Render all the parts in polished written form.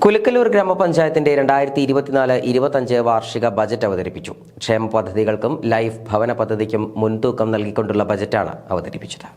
കുലുക്കലൂർ ഗ്രാമപഞ്ചായത്തിന്റെ 2024-25 വാർഷിക ബജറ്റ് അവതരിപ്പിച്ചു. ക്ഷേമ പദ്ധതികൾക്കും ലൈഫ് ഭവന പദ്ധതിക്കും മുൻതൂക്കം നൽകിക്കൊണ്ടുള്ള ബജറ്റാണ് അവതരിപ്പിച്ചത്.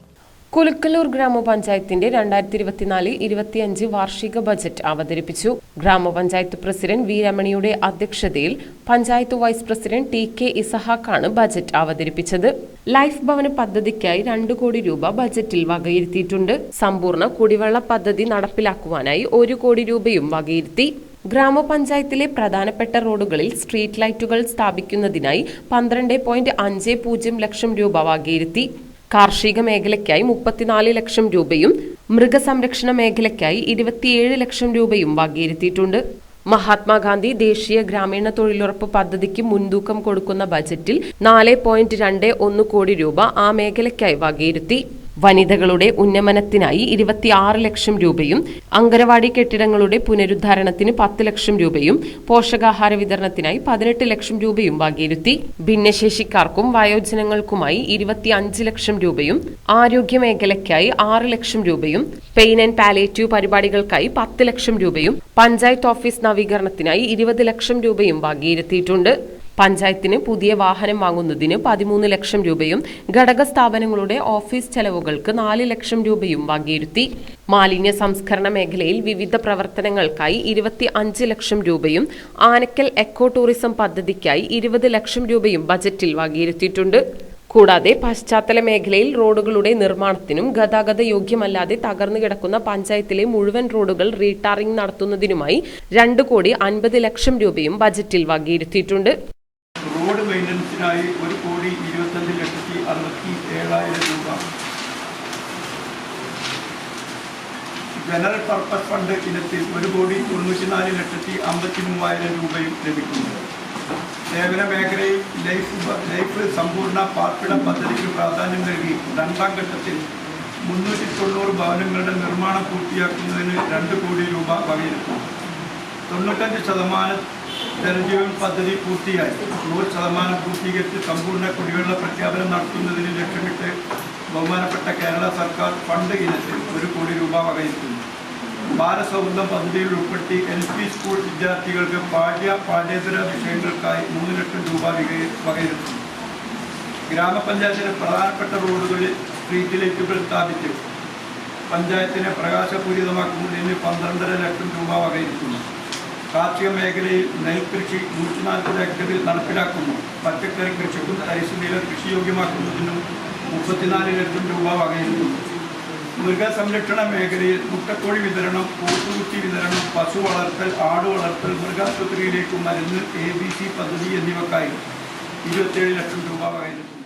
കുലുക്കലൂർ ഗ്രാമപഞ്ചായത്തിന്റെ 2024-25 വാർഷിക ബജറ്റ് അവതരിപ്പിച്ചു. ഗ്രാമപഞ്ചായത്ത് പ്രസിഡന്റ് വി രമണിയുടെ അധ്യക്ഷതയിൽ പഞ്ചായത്ത് വൈസ് പ്രസിഡന്റ് ടി.കെ. ഇസഹാക്കാണ് ബജറ്റ് അവതരിപ്പിച്ചത്. ലൈഫ് ഭവന പദ്ധതിക്കായി 2 കോടി രൂപ ബജറ്റിൽ വകയിരുത്തിയിട്ടുണ്ട്. സമ്പൂർണ്ണ കുടിവെള്ള പദ്ധതി നടപ്പിലാക്കുവാനായി 1 കോടി രൂപയും വകയിരുത്തി. ഗ്രാമപഞ്ചായത്തിലെ പ്രധാനപ്പെട്ട റോഡുകളിൽ സ്ട്രീറ്റ് ലൈറ്റുകൾ സ്ഥാപിക്കുന്നതിനായി 12.50 ലക്ഷം രൂപ വകയിരുത്തി. കാർഷിക മേഖലയ്ക്കായി 34 ലക്ഷം രൂപയും മൃഗസംരക്ഷണ മേഖലയ്ക്കായി 27 ലക്ഷം രൂപയും വകയിരുത്തിയിട്ടുണ്ട്. മഹാത്മാഗാന്ധി ദേശീയ ഗ്രാമീണ തൊഴിലുറപ്പ് പദ്ധതിക്ക് മുൻതൂക്കം കൊടുക്കുന്ന ബജറ്റിൽ 4.21 കോടി രൂപ ആ മേഖലയ്ക്കായി വകയിരുത്തി. വനിതകളുടെ ഉന്നമനത്തിനായി 26 ലക്ഷം രൂപയും അങ്കനവാടി കെട്ടിടങ്ങളുടെ പുനരുദ്ധാരണത്തിന് 10 ലക്ഷം രൂപയും പോഷകാഹാര വിതരണത്തിനായി 18 ലക്ഷം രൂപയും വകയിരുത്തി. ഭിന്നശേഷിക്കാർക്കും വയോജനങ്ങൾക്കുമായി 25 ലക്ഷം രൂപയും ആരോഗ്യ മേഖലയ്ക്കായി 6 ലക്ഷം രൂപയും പെയിൻ ആൻഡ് പാലിയേറ്റീവ് പരിപാടികൾക്കായി 10 ലക്ഷം രൂപയും പഞ്ചായത്ത് ഓഫീസ് നവീകരണത്തിനായി 20 ലക്ഷം രൂപയും വകയിരുത്തിയിട്ടുണ്ട്. പഞ്ചായത്തിന് പുതിയ വാഹനം വാങ്ങുന്നതിന് 13 ലക്ഷം രൂപയും ഘടക സ്ഥാപനങ്ങളുടെ ഓഫീസ് ചെലവുകൾക്ക് 4 ലക്ഷം രൂപയും വകയിരുത്തി. മാലിന്യ സംസ്കരണ മേഖലയിൽ വിവിധ പ്രവർത്തനങ്ങൾക്കായി 25 ലക്ഷം രൂപയും ആനക്കൽ എക്കോ ടൂറിസം പദ്ധതിക്കായി 20 ലക്ഷം രൂപയും ബജറ്റിൽ വകയിരുത്തിയിട്ടുണ്ട്. കൂടാതെ പശ്ചാത്തല മേഖലയിൽ റോഡുകളുടെ നിർമ്മാണത്തിനും ഗതാഗത യോഗ്യമല്ലാതെ തകർന്നു കിടക്കുന്ന പഞ്ചായത്തിലെ മുഴുവൻ റോഡുകൾ റീടാറിംഗ് നടത്തുന്നതിനുമായി 2.50 ലക്ഷം രൂപയും ബജറ്റിൽ വകയിരുത്തിയിട്ടുണ്ട്. റോഡ് മെയിൻ്റനൻസിനായി 1,25,67,000 രൂപ, ജനറൽ പർപ്പസ് ഫണ്ട് ഇനത്തിൽ 1,94,53,000 രൂപയും ലഭിക്കുന്നു. സേവന മേഖലയിൽ ലൈഫ് സമ്പൂർണ്ണ പാർപ്പിട പദ്ധതിക്ക് പ്രാധാന്യം നൽകി 2ാം ഘട്ടത്തിൽ 390 ഭവനങ്ങളുടെ നിർമ്മാണം പൂർത്തിയാക്കുന്നതിന് 2 കോടി രൂപ വകയിരുത്തും. 95% ജലജീവൻ പദ്ധതി പൂർത്തിയായി. 100% പൂർത്തീകരിച്ച് സമ്പൂർണ്ണ കുടിവെള്ള പ്രഖ്യാപനം നടത്തുന്നതിന് ലക്ഷ്യമിട്ട് ബഹുമാനപ്പെട്ട കേരള സർക്കാർ ഫണ്ട് ഇനത്തിൽ 1 കോടി രൂപ വകയിരുത്തുന്നു. ബാലസൗഹൃദം പദ്ധതിയിൽ ഉൾപ്പെടുത്തി LP സ്കൂൾ വിദ്യാർത്ഥികൾക്ക് പാഠ്യേതര വിഷയങ്ങൾക്കായി 3 ലക്ഷം രൂപ വകയിരുത്തുന്നു. ഗ്രാമപഞ്ചായത്തിലെ പ്രധാനപ്പെട്ട റോഡുകളിൽ സ്ട്രീറ്റ് ലൈറ്റുകൾ സ്ഥാപിച്ച് പഞ്ചായത്തിനെ പ്രകാശപൂരിതമാക്കുന്നതിന് 12.5 ലക്ഷം രൂപ വകയിരുത്തുന്നു. കാർഷിക മേഖലയിൽ നെൽകൃഷി 140 ഹെക്ടറിൽ നടപ്പിലാക്കുന്നു. പച്ചക്കറി കൃഷിക്കും തരിശുനില കൃഷിയോഗ്യമാക്കുന്നതിനും 34 ലക്ഷം രൂപ വകയിരുത്തുന്നു. മൃഗസംരക്ഷണ മേഖലയിൽ മുട്ടക്കോഴി വിതരണം, പോത്തുകുട്ടി വിതരണം, പശു വളർത്തൽ, ആട് വളർത്തൽ, മൃഗാശുപത്രിയിലേക്ക് മരുന്ന്, ABC പദ്ധതി എന്നിവക്കായി 27 ലക്ഷം രൂപ വകയിരുത്തുന്നു.